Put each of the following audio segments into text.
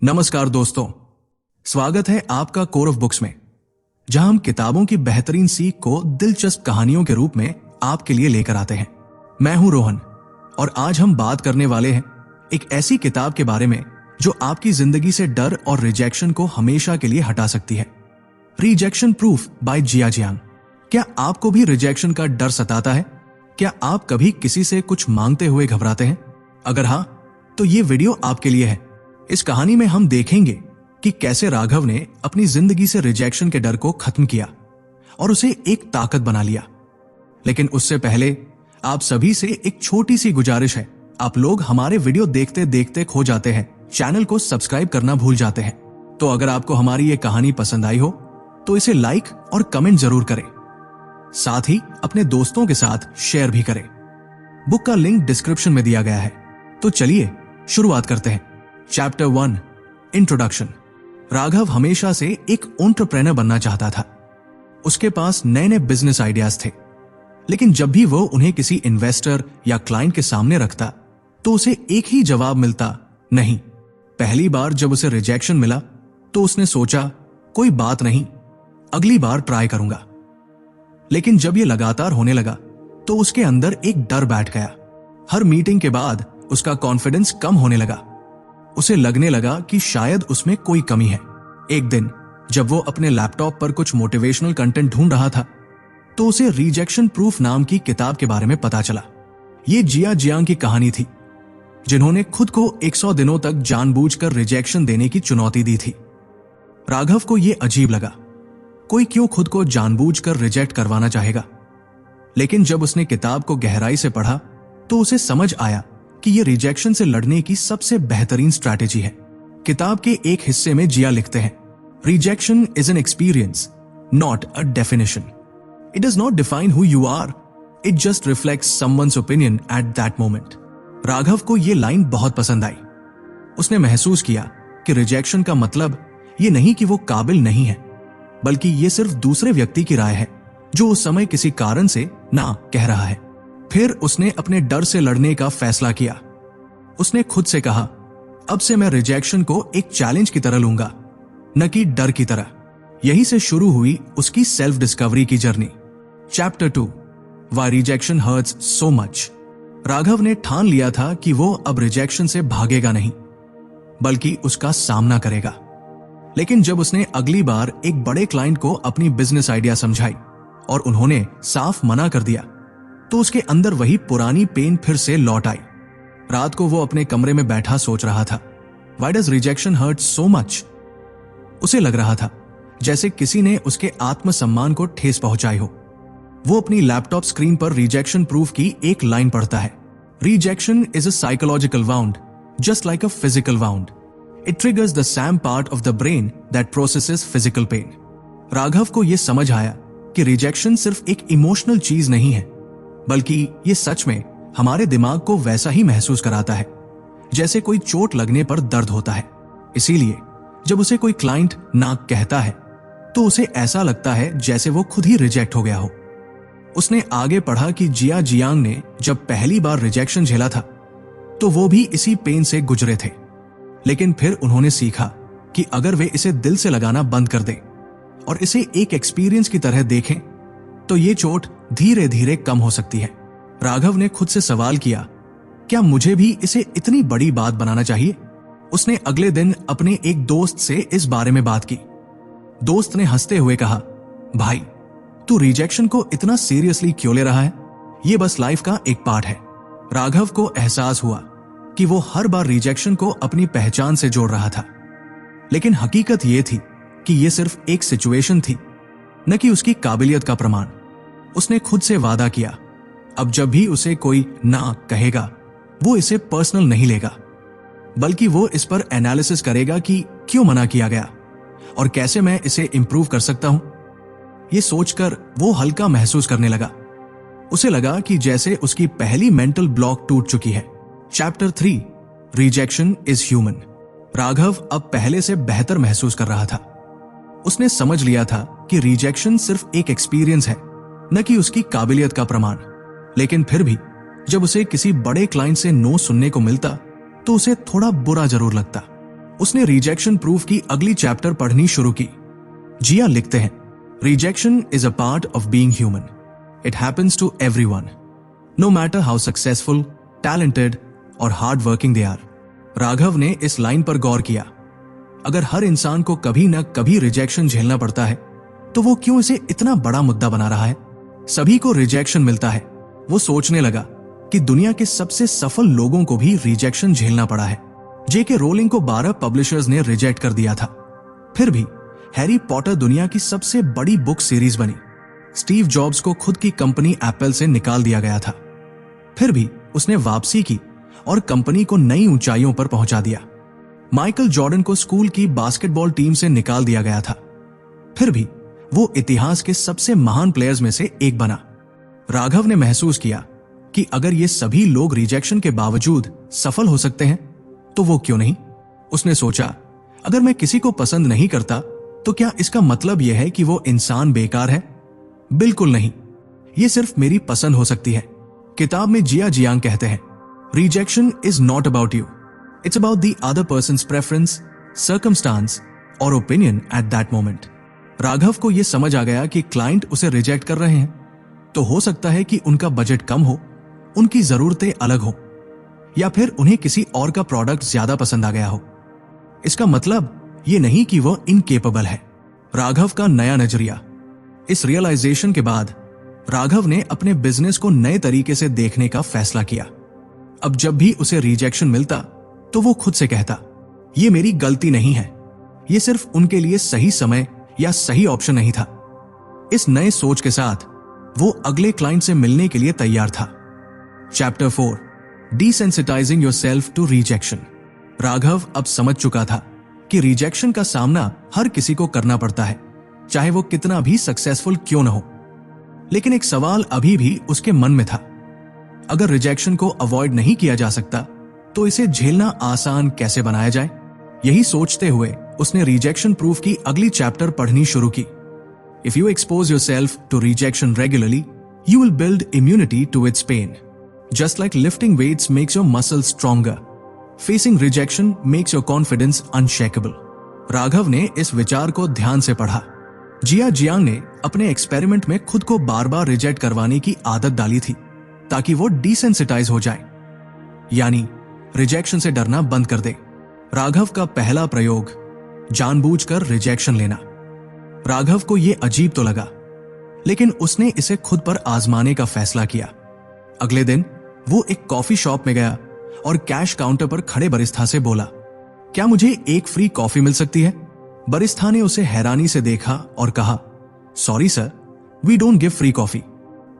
नमस्कार दोस्तों, स्वागत है आपका कोर ऑफ बुक्स में, जहां हम किताबों की बेहतरीन सीख को दिलचस्प कहानियों के रूप में आपके लिए लेकर आते हैं। मैं हूं रोहन और आज हम बात करने वाले हैं एक ऐसी किताब के बारे में जो आपकी जिंदगी से डर और रिजेक्शन को हमेशा के लिए हटा सकती है। रिजेक्शन प्रूफ बाय जिया जियांग। क्या आपको भी रिजेक्शन का डर सताता है? क्या आप कभी किसी से कुछ मांगते हुए घबराते हैं? अगर हाँ, तो ये वीडियो आपके लिए है। इस कहानी में हम देखेंगे कि कैसे राघव ने अपनी जिंदगी से रिजेक्शन के डर को खत्म किया और उसे एक ताकत बना लिया। लेकिन उससे पहले आप सभी से एक छोटी सी गुजारिश है। आप लोग हमारे वीडियो देखते देखते खो जाते हैं, चैनल को सब्सक्राइब करना भूल जाते हैं। तो अगर आपको हमारी ये कहानी पसंद आई हो तो इसे लाइक और कमेंट जरूर करें, साथ ही अपने दोस्तों के साथ शेयर भी करें। बुक का लिंक डिस्क्रिप्शन में दिया गया है। तो चलिए शुरुआत करते हैं। Chapter 1, introduction. राघव हमेशा से एक एंटरप्रेन्योर बनना चाहता था। उसके पास नए नए बिजनेस आइडियाज थे, लेकिन जब भी वो उन्हें किसी इन्वेस्टर या क्लाइंट के सामने रखता तो उसे एक ही जवाब मिलता, नहीं। पहली बार जब उसे रिजेक्शन मिला तो उसने सोचा, कोई बात नहीं, अगली बार ट्राई करूंगा। लेकिन जब ये लगातार होने लगा तो उसके अंदर एक डर बैठ गया। हर मीटिंग के बाद उसका कॉन्फिडेंस कम होने लगा। उसे लगने लगा कि शायद उसमें कोई कमी है। एक दिन जब वो अपने लैपटॉप पर कुछ मोटिवेशनल कंटेंट ढूंढ रहा था तो उसे रिजेक्शन प्रूफ नाम की किताब के बारे में पता चला। ये जिया जियांग की कहानी थी, जिन्होंने खुद को 100 दिनों तक जानबूझकर रिजेक्शन देने की चुनौती दी थी। राघव को यह अजीब लगा, कोई क्यों खुद को जानबूझकर रिजेक्ट करवाना चाहेगा। लेकिन जब उसने किताब को गहराई से पढ़ा तो उसे समझ आया कि यह रिजेक्शन से लड़ने की सबसे बेहतरीन स्ट्रैटेजी है। किताब के एक हिस्से में जिया लिखते हैं, rejection is an experience, not a definition. It does not define who you are, it just reflects someone's opinion at that moment. Raghav को यह लाइन बहुत पसंद आई। उसने महसूस किया कि रिजेक्शन का मतलब यह नहीं कि वो काबिल नहीं है, बल्कि यह सिर्फ दूसरे व्यक्ति की राय है जो उस समय किसी कारण से ना कह रहा है। फिर उसने अपने डर से लड़ने का फैसला किया। उसने खुद से कहा, अब से मैं रिजेक्शन को एक चैलेंज की तरह लूंगा, न कि डर की तरह। यही से शुरू हुई उसकी सेल्फ डिस्कवरी की journey. Chapter 2, why rejection hurts so much. Raghav ने ठान लिया था कि वो अब रिजेक्शन से भागेगा नहीं, बल्कि उसका सामना करेगा। लेकिन जब उसने अगली बार एक बड़े क्लाइंट को अपनी बिजनेस आइडिया समझाई और उन्होंने साफ मना कर दिया तो उसके अंदर वही पुरानी पेन फिर से लौट आई। रात को वो अपने कमरे में बैठा सोच रहा था, why does rejection hurt so much. उसे लग रहा था जैसे किसी ने उसके आत्मसम्मान को ठेस पहुंचाई हो। वो अपनी लैपटॉप स्क्रीन पर रिजेक्शन प्रूफ की एक लाइन पढ़ता है, rejection is a psychological wound just like a physical wound. It triggers the Sam part of the brain that processes physical pain. Raghav को यह समझ आया कि रिजेक्शन सिर्फ एक इमोशनल चीज नहीं है, बल्कि ये सच में हमारे दिमाग को वैसा ही महसूस कराता है जैसे कोई चोट लगने पर दर्द होता है। इसीलिए जब उसे कोई क्लाइंट ना कहता है तो उसे ऐसा लगता है जैसे वो खुद ही रिजेक्ट हो गया हो। उसने आगे पढ़ा कि जिया जियांग ने जब पहली बार रिजेक्शन झेला था तो वो भी इसी पेन से गुजरे थे। लेकिन फिर उन्होंने सीखा कि अगर वे इसे दिल से लगाना बंद कर दें और इसे एक एक्सपीरियंस की तरह देखें तो ये चोट धीरे धीरे कम हो सकती है। राघव ने खुद से सवाल किया, क्या मुझे भी इसे इतनी बड़ी बात बनाना चाहिए? उसने अगले दिन अपने एक दोस्त से इस बारे में बात की। दोस्त ने हंसते हुए कहा, भाई तू रिजेक्शन को इतना सीरियसली क्यों ले रहा है? ये बस लाइफ का एक पार्ट है। राघव को एहसास हुआ कि वो हर बार रिजेक्शन को अपनी पहचान से जोड़ रहा था, लेकिन हकीकत ये थी कि ये सिर्फ एक सिचुएशन थी, न कि उसकी काबिलियत का प्रमाण। उसने खुद से वादा किया, अब जब भी उसे कोई ना कहेगा वो इसे पर्सनल नहीं लेगा, बल्कि वो इस पर एनालिसिस करेगा कि क्यों मना किया गया और कैसे मैं इसे इंप्रूव कर सकता हूं। ये सोचकर वो हल्का महसूस करने लगा। उसे लगा कि जैसे उसकी पहली मेंटल ब्लॉक टूट चुकी है। Chapter 3, rejection is human. Raghav अब पहले से बेहतर महसूस कर रहा था। उसने समझ लिया था कि रिजेक्शन सिर्फ एक एक्सपीरियंस है, न कि उसकी काबिलियत का प्रमाण। लेकिन फिर भी जब उसे किसी बड़े क्लाइंट से नो सुनने को मिलता तो उसे थोड़ा बुरा जरूर लगता। उसने रिजेक्शन प्रूफ की अगली चैप्टर पढ़नी शुरू की। जिया लिखते हैं, rejection is a part of being human. It happens to everyone, no matter how successful, talented और hard working they are. Raghav ने इस लाइन पर गौर किया। अगर हर इंसान को कभी न कभी रिजेक्शन झेलना पड़ता है तो वो क्यों इसे इतना बड़ा मुद्दा बना रहा है? सभी को रिजेक्शन मिलता है। वो सोचने लगा कि दुनिया के सबसे सफल लोगों को भी रिजेक्शन झेलना पड़ा है। जेके रोलिंग को 12 पब्लिशर्स ने रिजेक्ट कर दिया था, फिर भी हैरी पॉटर दुनिया की सबसे बड़ी बुक सीरीज बनी। स्टीव जॉब्स को खुद की कंपनी एप्पल से निकाल दिया गया था, फिर भी उसने वापसी की और कंपनी को नई ऊंचाइयों पर पहुंचा दिया। माइकल जॉर्डन को स्कूल की बास्केटबॉल टीम से निकाल दिया गया था, फिर भी वो इतिहास के सबसे महान प्लेयर्स में से एक बना। राघव ने महसूस किया कि अगर ये सभी लोग रिजेक्शन के बावजूद सफल हो सकते हैं तो वो क्यों नहीं? उसने सोचा, अगर मैं किसी को पसंद नहीं करता तो क्या इसका मतलब यह है कि वो इंसान बेकार है? बिल्कुल नहीं, ये सिर्फ मेरी पसंद हो सकती है। किताब में जिया जियांग कहते हैं, rejection is not about you, it's about the other person's preference, circumstance और opinion at that moment. Raghav को यह समझ आ गया कि क्लाइंट उसे रिजेक्ट कर रहे हैं तो हो सकता है कि उनका बजट कम हो, उनकी जरूरतें अलग हो, या फिर उन्हें किसी और का प्रोडक्ट ज्यादा पसंद आ गया हो। इसका मतलब ये नहीं कि वह इनकेपेबल है। राघव का नया नजरिया। इस रियलाइजेशन के बाद राघव ने अपने बिजनेस को नए तरीके से देखने का फैसला किया। अब जब भी उसे रिजेक्शन मिलता तो वो खुद से कहता, ये मेरी गलती नहीं है, ये सिर्फ उनके लिए सही समय या सही ऑप्शन नहीं था। इस नए सोच के साथ वो अगले क्लाइंट से मिलने के लिए तैयार था। Chapter 4, desensitizing yourself to rejection. Raghav अब समझ चुका था कि रिजेक्शन का सामना हर किसी को करना पड़ता है, चाहे वो कितना भी सक्सेसफुल क्यों न हो। लेकिन एक सवाल अभी भी उसके मन में था, अगर रिजेक्शन को अवॉइड नहीं किया जा सकता तो इसे झेलना आसान कैसे बनाया जाए? यही सोचते हुए उसने रिजेक्शन प्रूफ की अगली चैप्टर पढ़नी शुरू की। If you expose yourself to rejection regularly, you will build immunity to its pain. Just like lifting weights makes your muscles stronger, facing rejection makes your confidence unshakable. Raghav ने इस विचार को ध्यान से पढ़ा। जिया जियांग ने अपने एक्सपेरिमेंट में खुद को बार बार रिजेक्ट करवाने की आदत डाली थी ताकि वो डिसेंसिटाइज हो जाए, यानी रिजेक्शन से डरना बंद कर दे। राघव का पहला प्रयोग, जानबूझकर रिजेक्शन लेना। राघव को यह अजीब तो लगा, लेकिन उसने इसे खुद पर आजमाने का फैसला किया। अगले दिन वो एक कॉफी शॉप में गया और कैश काउंटर पर खड़े बरिस्ता से बोला, क्या मुझे एक फ्री कॉफी मिल सकती है? बरिस्ता ने उसे हैरानी से देखा और कहा, sorry sir, we don't give free coffee.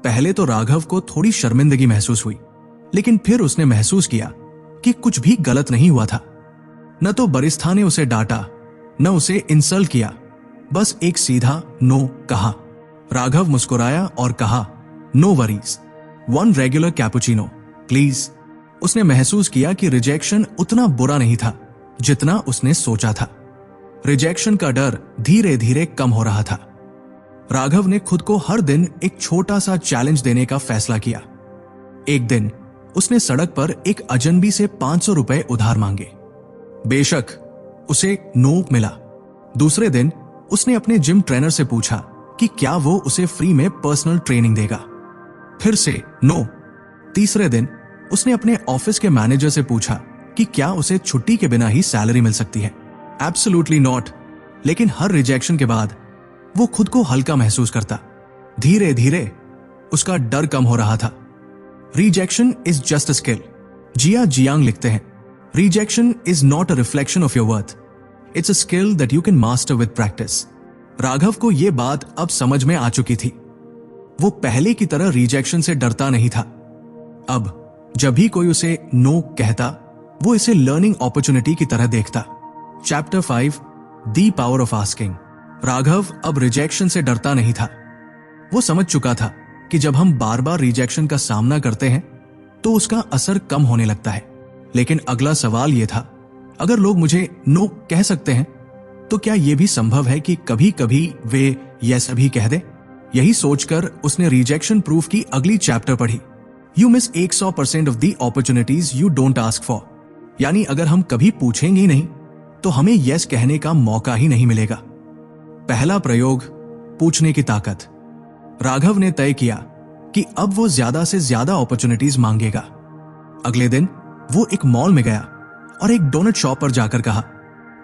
पहले तो राघव को थोड़ी शर्मिंदगी महसूस हुई, लेकिन फिर उसने महसूस किया कि कुछ भी गलत नहीं हुआ था। न तो बरिस्ता ने उसे डांटा, न उसे इंसल्ट किया, बस एक सीधा नो कहा। राघव मुस्कुराया और कहा, no worries, 1 regular cappuccino please. उसने महसूस किया कि रिजेक्शन उतना बुरा नहीं था जितना उसने सोचा था। रिजेक्शन का डर धीरे धीरे कम हो रहा था। राघव ने खुद को हर दिन एक छोटा सा चैलेंज देने का फैसला किया। एक दिन उसने सड़क पर एक अजनबी से 500 रुपए उधार मांगे। बेशक उसे नो मिला। दूसरे दिन उसने अपने जिम ट्रेनर से पूछा कि क्या वो उसे फ्री में पर्सनल ट्रेनिंग देगा। फिर से नो। तीसरे दिन उसने अपने ऑफिस के मैनेजर से पूछा कि क्या उसे छुट्टी के बिना ही सैलरी मिल सकती है। Absolutely not. लेकिन हर रिजेक्शन के बाद वो खुद को हल्का महसूस करता। धीरे धीरे उसका डर कम हो रहा था। Rejection is just a skill. Jia Jiang लिखते हैं, rejection is not a reflection of your worth, it's a skill that you can master with practice. Raghav को यह बात अब समझ में आ चुकी थी। वो पहले की तरह रिजेक्शन से डरता नहीं था। अब जब भी कोई उसे नो कहता, वो इसे लर्निंग अपॉर्चुनिटी की तरह देखता। Chapter 5, the power of asking. Raghav अब रिजेक्शन से डरता नहीं था। वो समझ चुका था कि जब हम बार बार रिजेक्शन का सामना करते हैं तो उसका असर कम होने लगता है। लेकिन अगला सवाल यह था, अगर लोग मुझे नो कह सकते हैं तो क्या यह भी संभव है कि कभी कभी वे यस भी कह दे? यही सोचकर उसने रिजेक्शन प्रूफ की अगली चैप्टर पढ़ी। You miss 100% of the opportunities you don't ask for. यानी अगर हम कभी पूछेंगे ही नहीं तो हमें यस कहने का मौका ही नहीं मिलेगा। पहला प्रयोग, पूछने की ताकत। राघव ने तय किया कि अब वो ज्यादा से ज्यादा अपॉर्चुनिटीज मांगेगा। अगले दिन वो एक मॉल में गया और एक डोनट शॉप पर जाकर कहा,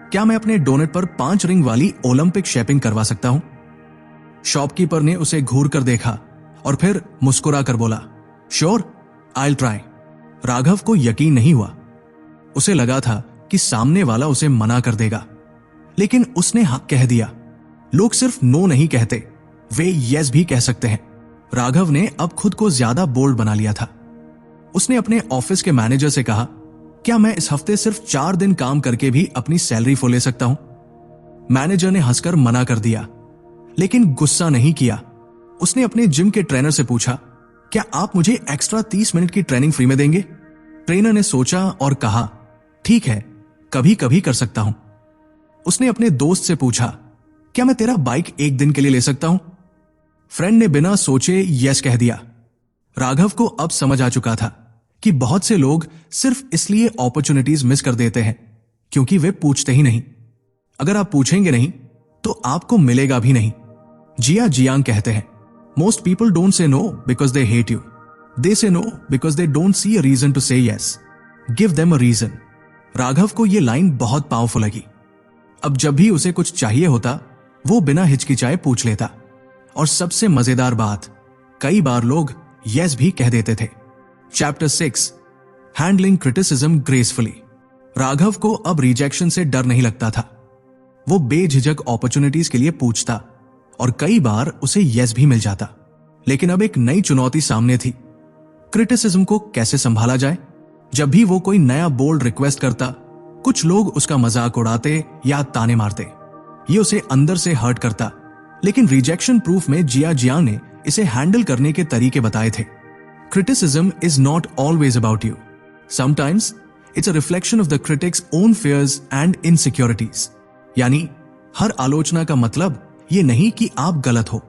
क्या मैं अपने डोनट पर 5 रिंग वाली ओलंपिक शेपिंग करवा सकता हूं? शॉपकीपर ने उसे घूर कर देखा और फिर मुस्कुरा कर बोला, sure, I will try. Raghav को यकीन नहीं हुआ। उसे लगा था कि सामने वाला उसे मना कर देगा, लेकिन उसने हक कह दिया। लोग सिर्फ नो नहीं कहते, वे यस भी कह सकते हैं। राघव ने अब खुद को ज्यादा बोल्ड बना लिया था। उसने अपने ऑफिस के मैनेजर से कहा, क्या मैं इस हफ्ते सिर्फ 4 दिन काम करके भी अपनी सैलरी फुल ले सकता हूं? मैनेजर ने हंसकर मना कर दिया, लेकिन गुस्सा नहीं किया। उसने अपने जिम के ट्रेनर से पूछा, क्या आप मुझे एक्स्ट्रा 30 मिनट की ट्रेनिंग फ्री में देंगे? ट्रेनर ने सोचा और कहा, ठीक है, कभी कभी कर सकता हूं। उसने अपने दोस्त से पूछा, क्या मैं तेरा बाइक 1 दिन के लिए ले सकता हूं? फ्रेंड ने बिना सोचे यस कह दिया। राघव को अब समझ आ चुका था कि बहुत से लोग सिर्फ इसलिए अपॉर्चुनिटीज मिस कर देते हैं क्योंकि वे पूछते ही नहीं। अगर आप पूछेंगे नहीं तो आपको मिलेगा भी नहीं। जिया जियांग कहते हैं, most people don't say no because they hate you, they say no because they don't see a reason to say yes, give them a reason. Raghav को यह लाइन बहुत पावरफुल लगी। अब जब भी उसे कुछ चाहिए होता वो बिना हिचकिचाए पूछ लेता। और सबसे मजेदार बात, कई बार लोग यस भी कह देते थे। Chapter 6, handling criticism gracefully. Raghav को अब रिजेक्शन से डर नहीं लगता था। वो बेझिझक अपॉर्चुनिटीज के लिए पूछता और कई बार उसे यस भी मिल जाता। लेकिन अब एक नई चुनौती सामने थी, क्रिटिसिज्म को कैसे संभाला जाए। जब भी वो कोई नया बोल्ड रिक्वेस्ट करता, कुछ लोग उसका मजाक उड़ाते या ताने मारते। ये उसे अंदर से हर्ट करता। लेकिन रिजेक्शन प्रूफ में जिया जियांग ने इसे हैंडल करने के तरीके बताए थे। Criticism is not always about you, sometimes it's a reflection of the critic's own fears and insecurities. यानी हर आलोचना का मतलब ये नहीं कि आप गलत हो।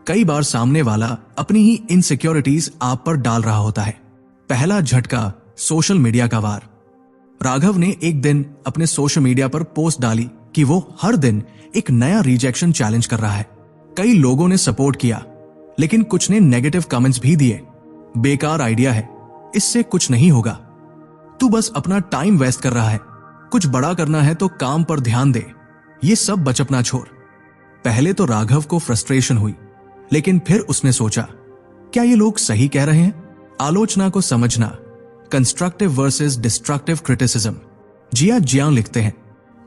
कई बार सामने वाला अपनी ही इनसिक्योरिटीज आप पर डाल रहा होता है। पहला झटका, सोशल मीडिया का वार। राघव ने एक दिन अपने सोशल मीडिया पर पोस्ट डाली कि वो हर दिन एक नया रिजेक्शन चैलेंज कर रहा है। कई लोगों ने सपोर्ट किया, लेकिन कुछ ने नेगेटिव कमेंट्स भी दिए। बेकार आइडिया है, इससे कुछ नहीं होगा, तू बस अपना टाइम वेस्ट कर रहा है, कुछ बड़ा करना है तो काम पर ध्यान दे, ये सब बचपना छोड़। पहले तो राघव को फ्रस्ट्रेशन हुई, लेकिन फिर उसने सोचा, क्या ये लोग सही कह रहे हैं? आलोचना को समझना, कंस्ट्रक्टिव वर्सेस डिस्ट्रक्टिव क्रिटिसिज्म। जिया जियांग लिखते हैं,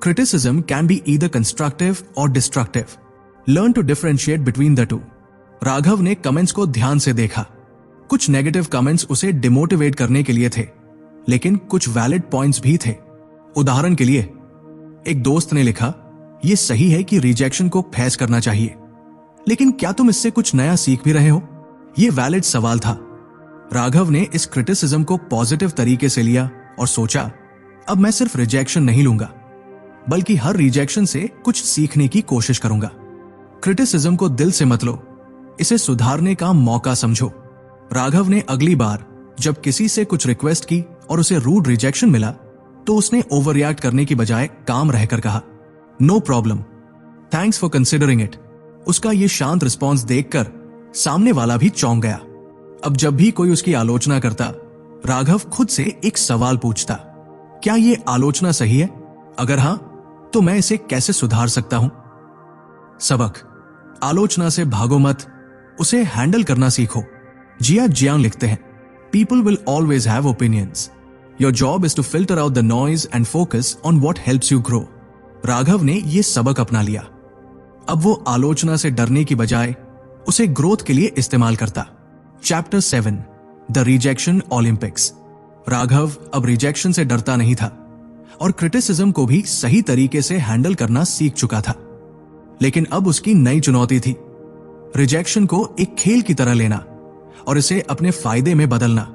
criticism can be either constructive or destructive. Learn to differentiate between the two. Raghav ने कमेंट्स को ध्यान से देखा। कुछ नेगेटिव कमेंट्स उसे डिमोटिवेट करने के लिए थे, लेकिन कुछ वैलिड पॉइंट्स भी थे। उदाहरण के लिए, एक दोस्त ने लिखा, यह सही है कि रिजेक्शन को फेस करना चाहिए, लेकिन क्या तुम इससे कुछ नया सीख भी रहे हो? यह वैलिड सवाल था। राघव ने इस क्रिटिसिज्म को पॉजिटिव तरीके से लिया और सोचा, अब मैं सिर्फ रिजेक्शन नहीं लूंगा, बल्कि हर रिजेक्शन से कुछ सीखने की कोशिश करूंगा। क्रिटिसिज्म को दिल से मत लो, इसे सुधारने का मौका समझो। राघव ने अगली बार जब किसी से कुछ रिक्वेस्ट की और उसे रूड रिजेक्शन मिला, तो उसने ओवर रिएक्ट करने की बजाय काम रहकर कहा, no problem, thanks for considering it. उसका यह शांत रिस्पॉन्स देखकर सामने वाला भी चौंक गया। अब जब भी कोई उसकी आलोचना करता, राघव खुद से एक सवाल पूछता, क्या यह आलोचना सही है? अगर हां, तो मैं इसे कैसे सुधार सकता हूं? सबक, आलोचना से भागो मत, उसे हैंडल करना सीखो। जिया जियांग लिखते हैं, people will always have opinions, your job is to filter out the noise and focus on what helps you grow. Raghav ने यह सबक अपना लिया। अब वो आलोचना से डरने की बजाय उसे ग्रोथ के लिए इस्तेमाल करता। Chapter 7, the rejection Olympics. Raghav अब रिजेक्शन से डरता नहीं था और क्रिटिसिज्म को भी सही तरीके से हैंडल करना सीख चुका था। लेकिन अब उसकी नई चुनौती थी, रिजेक्शन को एक खेल की तरह लेना और इसे अपने फायदे में बदलना।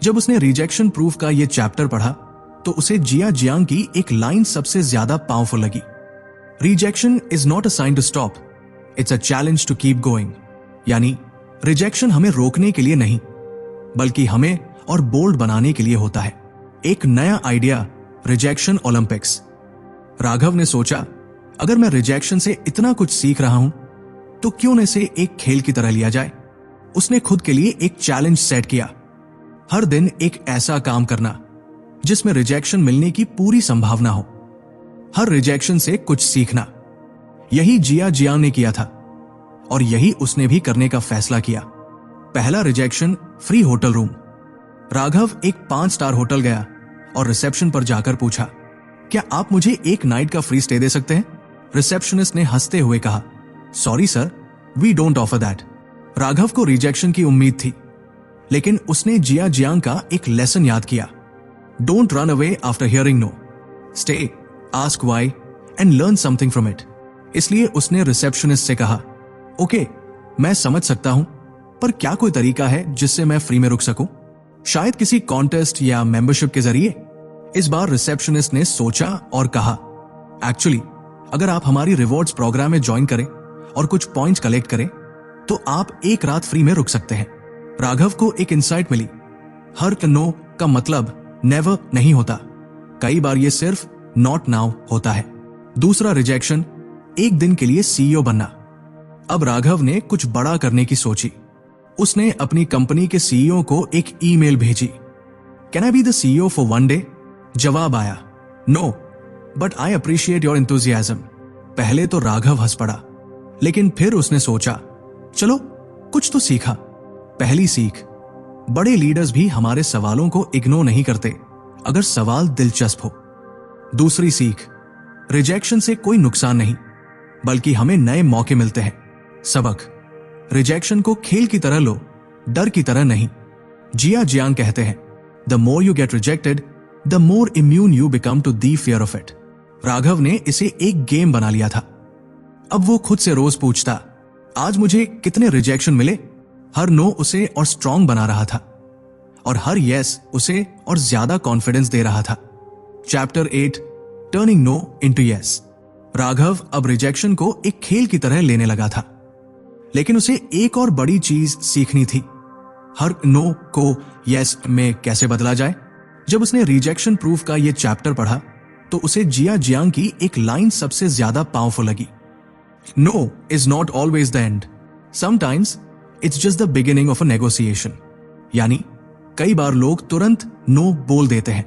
जब उसने रिजेक्शन प्रूफ का यह चैप्टर पढ़ा, तो उसे जिया जियांग की एक लाइन सबसे ज्यादा पावरफुल लगी, rejection is not a sign to stop, it's a challenge to keep going. यानी रिजेक्शन हमें रोकने के लिए नहीं, बल्कि हमें और बोल्ड बनाने के लिए होता है। एक नया आइडिया, रिजेक्शन ओलंपिक्स। राघव ने सोचा, अगर मैं रिजेक्शन से इतना कुछ सीख रहा हूं तो क्यों न इसे एक खेल की तरह लिया जाए। उसने खुद के लिए एक चैलेंज सेट किया, हर दिन एक ऐसा काम करना जिसमें रिजेक्शन मिलने की पूरी संभावना हो, हर रिजेक्शन से कुछ सीखना। यही जिया जियांग ने किया था और यही उसने भी करने का फैसला किया। पहला rejection, free hotel room. Raghav एक 5 स्टार होटल गया और रिसेप्शन पर जाकर पूछा, क्या आप मुझे एक नाइट का फ्री स्टे दे सकते हैं? रिसेप्शनिस्ट ने हंसते हुए कहा, sorry sir, we don't offer that. Raghav को रिजेक्शन की उम्मीद थी, लेकिन उसने जिया जियांग का एक लेसन याद किया, don't run away after hearing no, stay, ask why and learn something from it. इसलिए उसने रिसेप्शनिस्ट से कहा, ओके, मैं समझ सकता हूं, पर क्या कोई तरीका है जिससे मैं फ्री में रुक सकूं? शायद किसी कॉन्टेस्ट या मेंबरशिप के जरिए। इस बार रिसेप्शनिस्ट ने सोचा और कहा, एक्चुअली अगर आप हमारी रिवॉर्ड्स प्रोग्राम में ज्वाइन करें और कुछ पॉइंट्स कलेक्ट करें तो आप एक रात फ्री में रुक सकते हैं। राघव को एक इंसाइट मिली, हर नो का मतलब नेवर नहीं होता, कई बार यह सिर्फ नॉट नाउ होता है। दूसरा रिजेक्शन, एक दिन के लिए सीईओ बनना। अब राघव ने कुछ बड़ा करने की सोची। उसने अपनी कंपनी के सीईओ को एक ईमेल भेजी, can I be the CEO for one day? जवाब आया, no, but I appreciate your enthusiasm. पहले तो राघव हंस पड़ा, लेकिन फिर उसने सोचा, चलो कुछ तो सीखा। पहली सीख, बड़े लीडर्स भी हमारे सवालों को इग्नोर नहीं करते अगर सवाल दिलचस्प हो। दूसरी सीख, रिजेक्शन से कोई नुकसान नहीं, बल्कि हमें नए मौके मिलते हैं। सबक, रिजेक्शन को खेल की तरह लो, डर की तरह नहीं। जिया जियांग कहते हैं, the more you get rejected the more immune you become to the fear of it. Raghav ने इसे एक गेम बना लिया था। अब वो खुद से रोज पूछता, आज मुझे कितने रिजेक्शन मिले? हर नो उसे और स्ट्रांग बना रहा था और हर यस उसे और ज्यादा कॉन्फिडेंस दे रहा था। Chapter 8, turning no into yes. Raghav अब रिजेक्शन को एक खेल की तरह लेने लगा था, लेकिन उसे एक और बड़ी चीज सीखनी थी, हर नो को यस में कैसे बदला जाए। जब उसने रिजेक्शन प्रूफ का यह चैप्टर पढ़ा तो उसे जिया जियांग की एक लाइन सबसे ज्यादा पावरफुल लगी, no is not always the end, sometimes it's just the beginning of a negotiation. यानी कई बार लोग तुरंत नो बोल देते हैं,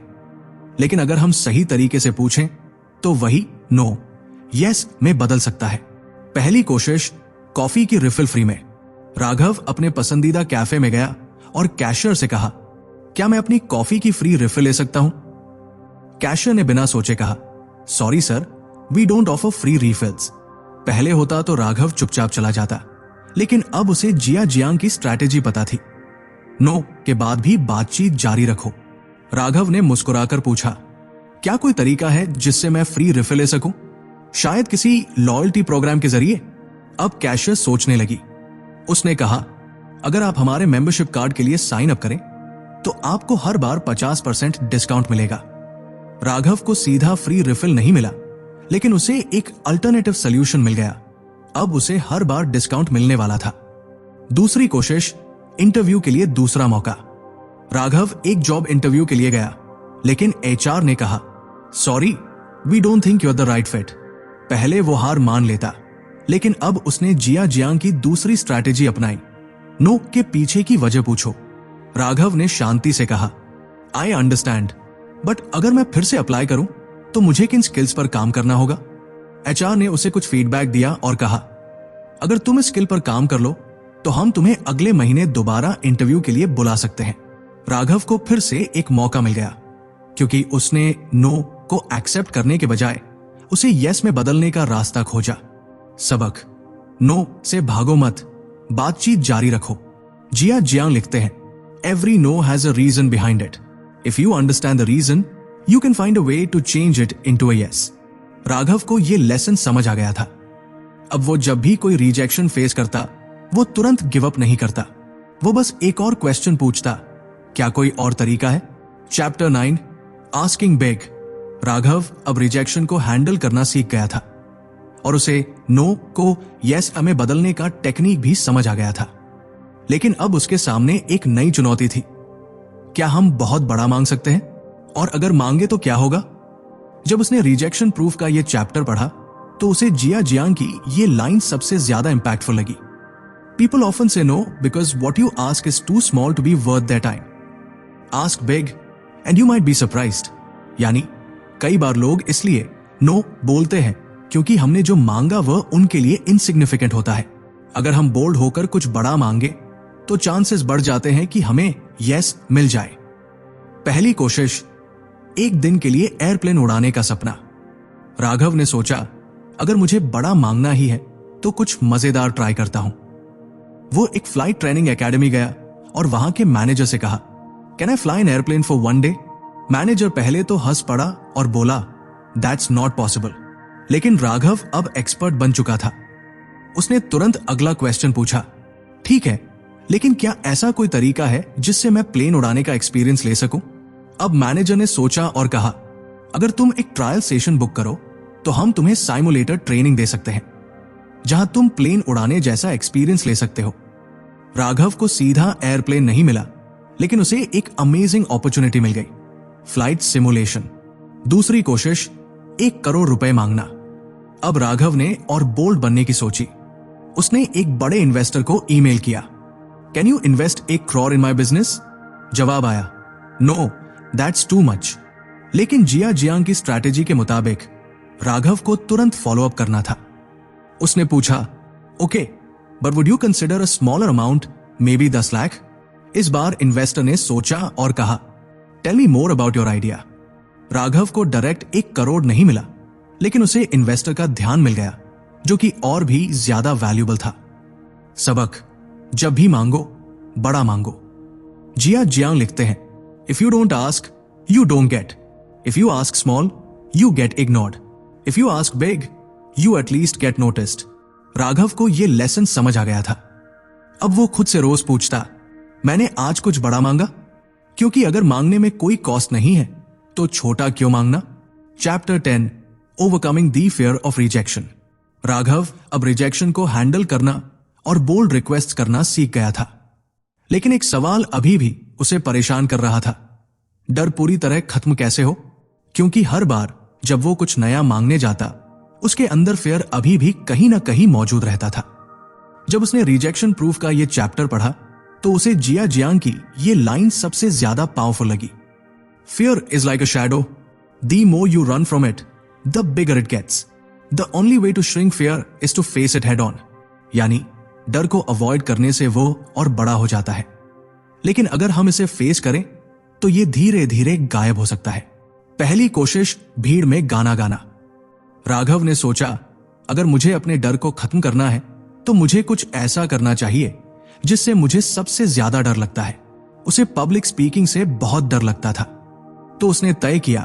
लेकिन अगर हम सही तरीके से पूछें तो वही नो यस में बदल सकता है। पहली कोशिश, कॉफी की रिफिल फ्री में। राघव अपने पसंदीदा कैफे में गया और कैशियर से कहा, क्या मैं अपनी कॉफी की फ्री रिफिल ले सकता हूं? कैशियर ने बिना सोचे कहा, sorry sir, we don't offer free refills. पहले होता तो राघव चुपचाप चला जाता, लेकिन अब उसे जिया जियांग की स्ट्रैटेजी पता थी, नो के बाद भी बातचीत जारी रखो। राघव ने मुस्कुराकर पूछा, क्या कोई तरीका है जिससे मैं फ्री रिफिल ले सकूं? शायद किसी लॉयल्टी प्रोग्राम के जरिए। अब कैशियर सोचने लगी। उसने कहा, अगर आप हमारे मेंबरशिप कार्ड के लिए साइन अप करें तो आपको हर बार 50% डिस्काउंट मिलेगा। राघव को सीधा फ्री रिफिल नहीं मिला, लेकिन उसे एक अल्टरनेटिव सोल्यूशन मिल गया। अब उसे हर बार डिस्काउंट मिलने वाला था। दूसरी कोशिश, इंटरव्यू के लिए दूसरा मौका। राघव एक जॉब इंटरव्यू के लिए गया, लेकिन एचआर ने कहा, sorry, we don't think you are the right fit. पहले वो हार मान लेता, लेकिन अब उसने जिया जियांग की दूसरी स्ट्रैटेजी अपनाई, नो के पीछे की वजह पूछो। राघव ने शांति से कहा, आई अंडरस्टैंड, बट अगर मैं फिर से अप्लाई करूं तो मुझे किन स्किल्स पर काम करना होगा? एचआर ने उसे कुछ फीडबैक दिया और कहा, अगर तुम इस स्किल पर काम कर लो तो हम तुम्हें अगले महीने दोबारा इंटरव्यू के लिए बुला सकते हैं। राघव को फिर से एक मौका मिल गया, क्योंकि उसने नो को एक्सेप्ट करने के बजाय उसे यस में बदलने का रास्ता खोजा। सबक, नो से भागो मत, बातचीत जारी रखो। जिया जियांग लिखते हैं, every no has a reason behind it, if you understand the reason you can find a way to change it into a yes. Raghav को यह लेसन समझ आ गया था। अब वो जब भी कोई रिजेक्शन फेस करता वो तुरंत गिव अप नहीं करता, वो बस एक और क्वेश्चन पूछता, क्या कोई और तरीका है? Chapter 9, asking big. राघव अब रिजेक्शन को हैंडल करना सीख गया था और उसे नो को यस में बदलने का टेक्निक भी समझ आ गया था। लेकिन अब उसके सामने एक नई चुनौती थी, क्या हम बहुत बड़ा मांग सकते हैं? और अगर मांगे तो क्या होगा? जब उसने रिजेक्शन प्रूफ का ये चैप्टर पढ़ा तो उसे जिया जियांग की ये लाइन सबसे ज्यादा इंपैक्टफुल लगी। People often say no because what you ask is too small to be worth that time. Ask big and you might be surprised. यानी कई बार लोग इसलिए नो बोलते हैं क्योंकि हमने जो मांगा वह उनके लिए इनसिग्निफिकेंट होता है। अगर हम बोल्ड होकर कुछ बड़ा मांगे तो चांसेस बढ़ जाते हैं कि हमें यस मिल जाए। पहली कोशिश, एक दिन के लिए एयरप्लेन उड़ाने का सपना। राघव ने सोचा अगर मुझे बड़ा मांगना ही है तो कुछ मजेदार ट्राई करता हूं। वो एक फ्लाइट ट्रेनिंग एकेडमी गया और वहां के मैनेजर से कहा, can I fly an airplane for one day? Manager पहले तो हंस पड़ा और बोला, दैट्स नॉट पॉसिबल। लेकिन राघव अब एक्सपर्ट बन चुका था। उसने तुरंत अगला क्वेश्चन पूछा, ठीक है, लेकिन क्या ऐसा कोई तरीका है जिससे मैं प्लेन उड़ाने का एक्सपीरियंस ले सकूं? अब मैनेजर ने सोचा और कहा, अगर तुम एक ट्रायल सेशन बुक करो तो हम तुम्हें साइमुलेटर ट्रेनिंग दे सकते हैं जहां तुम प्लेन उड़ाने जैसा एक्सपीरियंस ले सकते हो। राघव को सीधा एयरप्लेन नहीं मिला, लेकिन उसे एक अमेजिंग अपॉर्चुनिटी मिल गई, फ्लाइट सिमुलेशन। दूसरी कोशिश, 1 करोड़ रुपए मांगना। अब राघव ने और बोल्ड बनने की सोची। उसने एक बड़े इन्वेस्टर को ईमेल किया, can you invest 1 crore in my business? जवाब आया, नो दैट्स टू मच। लेकिन जिया जियांग की स्ट्रैटेजी के मुताबिक राघव को तुरंत फॉलो अप करना था। उसने पूछा, okay, but would you consider a smaller amount, maybe 10 lakh? इस बार इन्वेस्टर ने सोचा और कहा, tell me more about your idea. Raghav को डायरेक्ट 1 करोड़ नहीं मिला, लेकिन उसे इन्वेस्टर का ध्यान मिल गया जो कि और भी ज्यादा वैल्यूबल था। सबक, जब भी मांगो बड़ा मांगो। जिया जियांग लिखते हैं, if you don't ask you don't get, if you ask small you get ignored, if you ask big you at least get noticed. Raghav को यह लेसन समझ आ गया था। अब वो खुद से रोज पूछता, मैंने आज कुछ बड़ा मांगा? क्योंकि अगर मांगने में कोई कॉस्ट नहीं है तो छोटा क्यों मांगना? Chapter 10, overcoming the fear of rejection. Raghav अब रिजेक्शन को हैंडल करना और बोल्ड रिक्वेस्ट करना सीख गया था। लेकिन एक सवाल अभी भी उसे परेशान कर रहा था, डर पूरी तरह खत्म कैसे हो? क्योंकि हर बार जब वो कुछ नया मांगने जाता उसके अंदर फियर अभी भी कहीं ना कहीं मौजूद रहता था। जब उसने रिजेक्शन प्रूफ का ये चैप्टर पढ़ा तो उसे जिया जियांग की ये लाइन सबसे ज्यादा पावरफुल लगी, fear is like a shadow, the more you run from it the bigger it gets, the only way to shrink fear is to face it head on. यानी डर को अवॉइड करने से वो और बड़ा हो जाता है, लेकिन अगर हम इसे फेस करें तो ये धीरे धीरे गायब हो सकता है। पहली कोशिश, भीड़ में गाना गाना। राघव ने सोचा अगर मुझे अपने डर को खत्म करना है तो मुझे कुछ ऐसा करना चाहिए जिससे मुझे सबसे ज्यादा डर लगता है। उसे पब्लिक स्पीकिंग से बहुत डर लगता था, तो उसने तय किया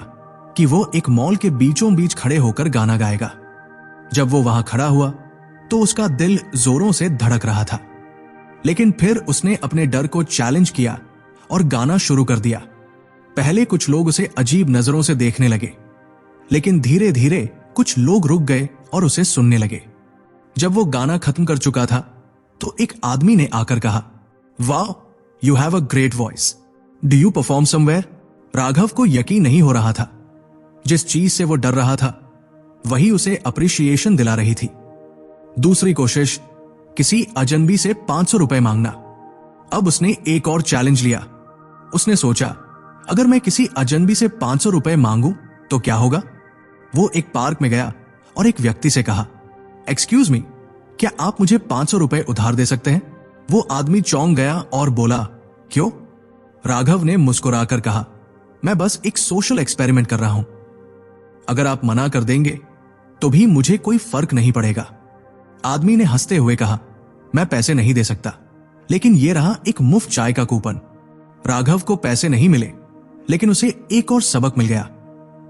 कि वो एक मॉल के बीचों बीच खड़े होकर गाना गाएगा। जब वो वहां खड़ा हुआ तो उसका दिल जोरों से धड़क रहा था, लेकिन फिर उसने अपने डर को चैलेंज किया और गाना शुरू कर दिया। पहले कुछ लोग उसे अजीब नजरों से देखने लगे, लेकिन धीरे धीरे कुछ लोग रुक गए और उसे सुनने लगे। जब वो गाना खत्म कर चुका था तो एक आदमी ने आकर कहा, वाह, you have a great voice, do you perform somewhere? Raghav को यकीन नहीं हो रहा था। जिस चीज से वो डर रहा था वही उसे अप्रिशिएशन दिला रही थी। दूसरी कोशिश, किसी अजनबी से 500 रुपए मांगना। अब उसने एक और चैलेंज लिया। उसने सोचा अगर मैं किसी अजनबी से 500 रुपए मांगूं तो क्या होगा? वो एक पार्क में गया और एक व्यक्ति से कहा, एक्सक्यूज मी, क्या आप मुझे 500 रुपए उधार दे सकते हैं? वो आदमी चौंक गया और बोला, क्यों? राघव ने मुस्कुराकर कहा, मैं बस एक सोशल एक्सपेरिमेंट कर रहा हूं। अगर आप मना कर देंगे तो भी मुझे कोई फर्क नहीं पड़ेगा। आदमी ने हंसते हुए कहा, मैं पैसे नहीं दे सकता, लेकिन यह रहा एक मुफ्त चाय का कूपन। राघव को पैसे नहीं मिले, लेकिन उसे एक और सबक मिल गया।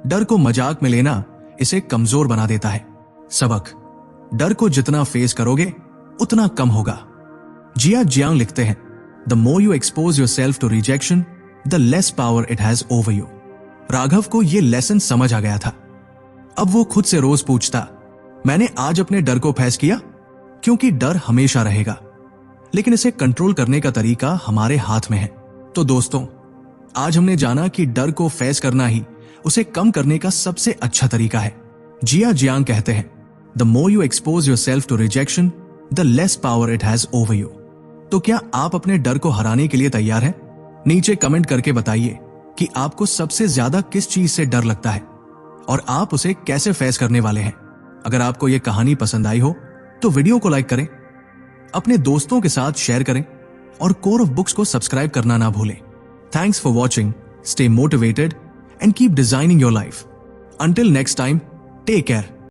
डर को मजाक में लेना इसे कमजोर बना देता है। सबक, डर को जितना फेस करोगे उतना कम होगा। जिया जियांग लिखते हैं, the more you expose yourself to rejection the less power it has over you. Raghav को यह लेसन समझ आ गया था। अब वो खुद से रोज पूछता, मैंने आज अपने डर को फेस किया? क्योंकि डर हमेशा रहेगा, लेकिन इसे कंट्रोल करने का तरीका हमारे हाथ में है। तो दोस्तों, आज हमने जाना कि डर को फेस करना ही उसे कम करने का सबसे अच्छा तरीका है। जिया जियांग कहते हैं, the more you expose yourself to rejection the less power it has over you. तो क्या आप अपने डर को हराने के लिए तैयार हैं? नीचे कमेंट करके बताइए कि आपको सबसे ज्यादा किस चीज से डर लगता है और आप उसे कैसे फेस करने वाले हैं। अगर आपको यह कहानी पसंद आई हो तो वीडियो को लाइक करें, अपने दोस्तों के साथ शेयर करें और कोर ऑफ बुक्स को सब्सक्राइब करना ना भूलें। Thanks for watching, stay motivated and keep designing your life. Until next time, take care.